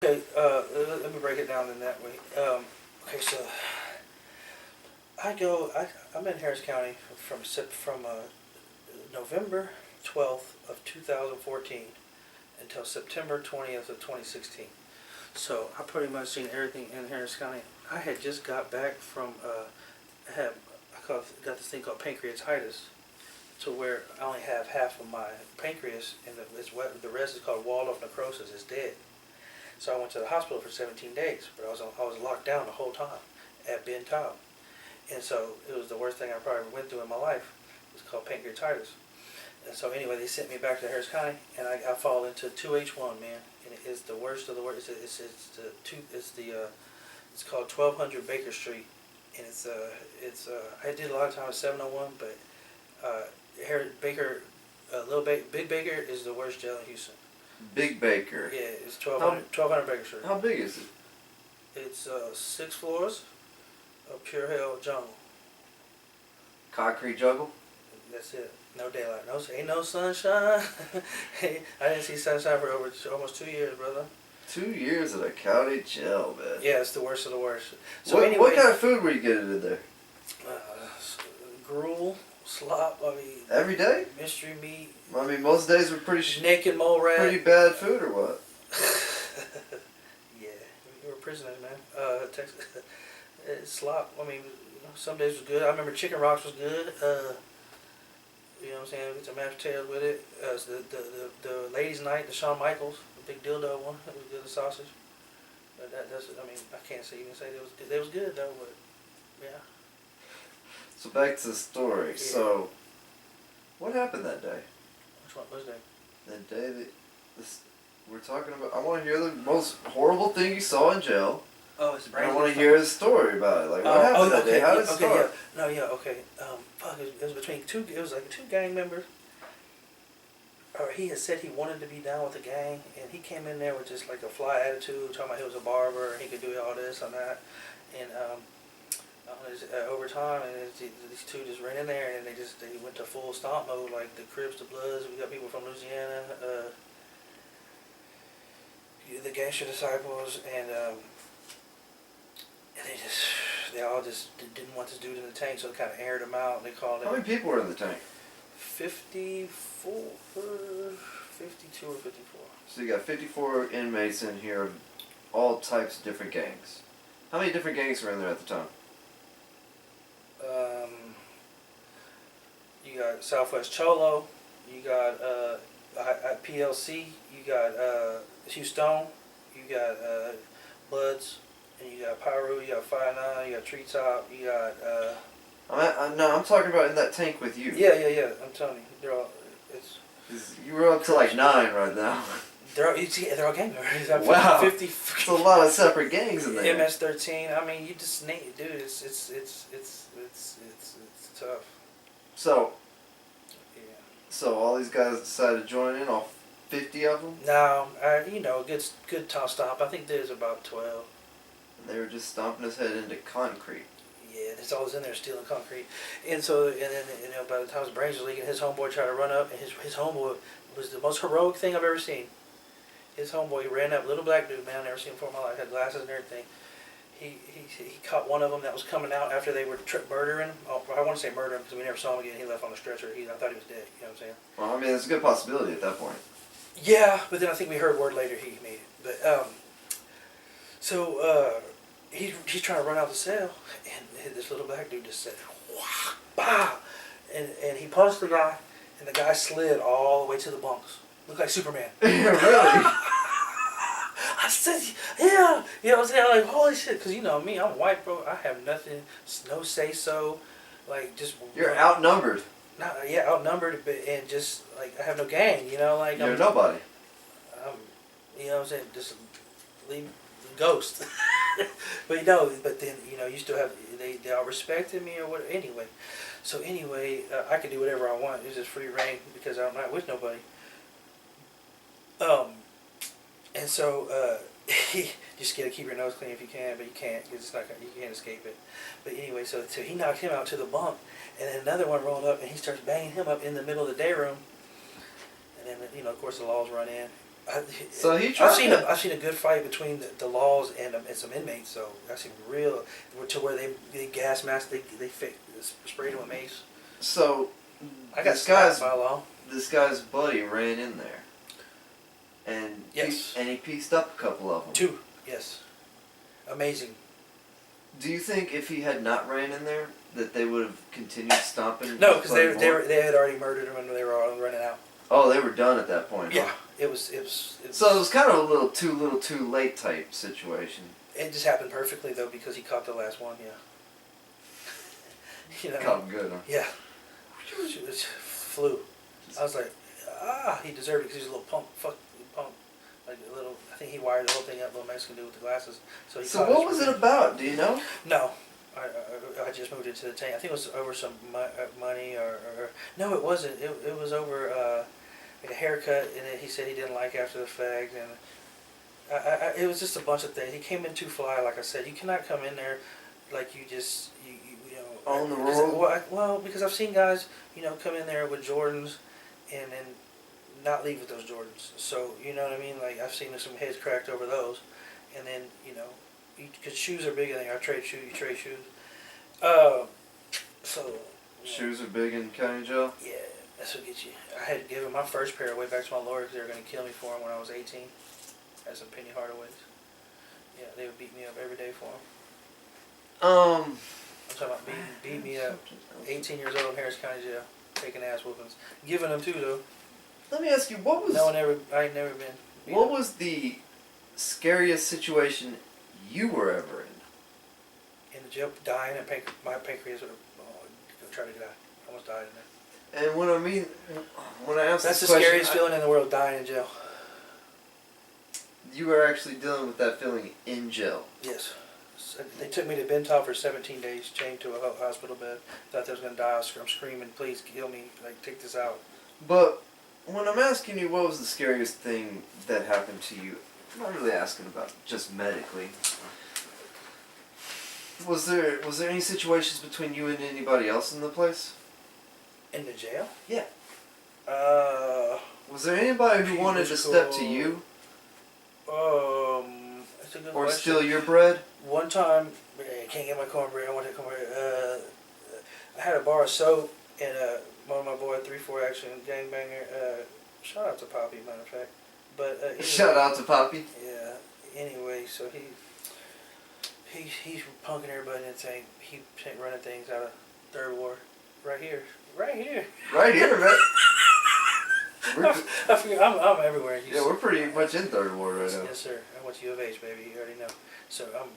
Okay, let me break it down in that way. Okay, so I'm in Harris County from November 12th of 2014 until September 20th of 2016. So I pretty much seen everything in Harris County. I had just got back from got this thing called pancreatitis, to where I only have half of my pancreas, and the rest is called wall-off necrosis. It's dead. So I went to the hospital for 17 days, but I was locked down the whole time at Ben Taub. And so it was the worst thing I probably ever went through in my life. It's called pancreatitis. And so anyway, they sent me back to Harris County, and I fall into 2H1, man, and it is the worst of the worst. It's called 1200 Baker Street, and I did a lot of time at 701, but Baker, Big Baker is the worst jail in Houston. Big Baker. Yeah, it's 1200 Baker Street. How big is it? It's 6 floors of pure hell jungle. Concrete jungle? That's it. No daylight. Ain't no sunshine. Hey, I didn't see sunshine for almost 2 years, brother. 2 years at a county jail, man. Yeah, it's the worst of the worst. So what kind of food were you getting in there? Gruel, slop. I mean, every day? Mystery meat. I mean, most days were naked mole rat. pretty bad food, or what? Yeah, we were prisoners, man. Texas. Slop. I mean, some days was good. I remember chicken rocks was good. You know what I'm saying? Get some mashed potatoes with it. The ladies' night, the Shawn Michaels, the big dildo one. That was good. The sausage. But that's. I mean, I can't even say they was good. They was good though, but yeah. So back to the story. Yeah. So, what happened that day? Which one was that? The day that we're talking about. I want to hear the most horrible thing you saw in jail. Oh, it's I want to hear the story about it. Like, what happened that day? How did it start? Yeah. No, yeah, okay. Fuck, it was between two. It was like two gang members. Or he had said he wanted to be down with the gang, and he came in there with just like a fly attitude, talking about he was a barber and he could do all this and that, and over time, and these two just ran in there, and they went to full stomp mode, like the Crips, the Bloods. We got people from Louisiana, the Gangster Disciples, and they all just didn't want this dude in the tank, so they kind of aired him out. They called it. How many people were in the tank? 54, 52 or 54. So you got 54 inmates in here of all types of different gangs. How many different gangs were in there at the time? You got Southwest Cholo, you got PLC, you got Houston, you got Bloods, and you got Pyro, you got 5'9", you got Treetop, you got. No, I'm talking about in that tank with you. Yeah. I'm telling you, they're all. You were up to like 9 right now. They're all gang members. Wow. 50. It's a lot of separate gangs in there. MS-13. I mean, you just name it, dude. It's tough. So. Yeah. So all these guys decided to join in, all 50 of them? No, good top stop. I think there's about 12. And they were just stomping his head into concrete. Yeah, that's all was in there, stealing concrete. And so, then by the time his brains were leaking, his homeboy tried to run up, and his homeboy was the most heroic thing I've ever seen. His homeboy ran up, little black dude, man, I've never seen him before in my life, had glasses and everything. He caught one of them that was coming out after they were murdering him. Oh, I want to say murder him because we never saw him again. He left on a stretcher. I thought he was dead. You know what I'm saying? Well, I mean, there's a good possibility at that point. Yeah, but then I think we heard word later he made it. But he's trying to run out the cell, and this little black dude just said, "Wah, bah," and he punched the guy, and the guy slid all the way to the bunks. Looked like Superman. Really? I said, yeah. You know what I'm saying? Like, holy shit. Because you know me, I'm white, bro. I have nothing, no say-so. Like, just... You're outnumbered. Outnumbered, and just, like, I have no gang, you know? Like, You're nobody. You know what I'm saying? Just leave ghost. But then, you still have... They all respected me or what. Anyway. So, I can do whatever I want. It's just free reign because I'm not with nobody. And so you just gotta keep your nose clean if you can, but you can't because you can't escape it. But anyway, so he knocked him out to the bunk, and then another one rolled up, and he starts banging him up in the middle of the day room. And then of course the laws run in. So he tried to- I've seen a good fight between the laws and some inmates. So I've seen real to where they gas mask they sprayed him with mace. So I got this guy's slapped by a law. buddy ran in there, and Yes. he pieced up a couple of them. 2, yes, amazing. Do you think if he had not ran in there, that they would have continued stomping? No, because playing more? they had already murdered him and they were all running out. Oh, they were done at that point. Yeah, Huh? it was. So it was kind of a little too late type situation. It just happened perfectly though because he caught the last one. Yeah. You know. Caught him good, huh? Yeah. It flew. I was like, he deserved it because he's a little punk. Like a little. I think he wired the whole thing up. Little Mexican dude with the glasses. So what was it about? Do you know? No. I just moved into the tank. I think it was over some money or no, it wasn't. It was over a haircut, and he said he didn't like after the fact, and it was just a bunch of things. He came in too fly, like I said. You cannot come in there like you just you know On the because- road? Well, because I've seen guys come in there with Jordans and then not leave with those Jordans. So you know what I mean? Like I've seen some heads cracked over those, and then because shoes are big. I think I trade shoes. You trade shoes. So. Shoes are big in county jail. Yeah, that's what gets you. I had to give him my first pair way back to my lawyer because they were going to kill me for him when I was 18. At some Penny Hardaways. Yeah, they would beat me up every day for him. I'm talking about beating me up. 18 years old in Harris County Jail, taking ass whoopings, giving them too though. Let me ask you, I ain't never been. beat what up. was the scariest situation you were ever in? In the jail, dying, and my pancreas would have tried to die. I almost died in there. And when I asked That's the this question, scariest feeling in the world, dying in jail. you were actually dealing with that feeling in jail. Yes. So they took me to Bental for 17 days, chained to a hospital bed. Thought they was going to die. I'm screaming, please kill me, like take this out. But when I'm asking you what was the scariest thing that happened to you, I'm not really asking about just medically. Was there any situations between you and anybody else in the place? In the jail? Yeah. Uh, Was there anybody who wanted to step to you that's a good or question. steal your bread? One time, I can't get my cornbread. I want that cornbread. I had a bar of soap, and one of my boy 3-4 Action gangbanger. Shout out to Poppy, matter of fact. But anyway, Shout out to Poppy. Yeah. Anyway, so he's punking everybody in the tank. He running things out of Third Ward, right here. Right here, man. I figure I'm everywhere. Yeah, we're pretty much in Third Ward right now. Yes, sir. I went to U of H, baby. You already know. So I'm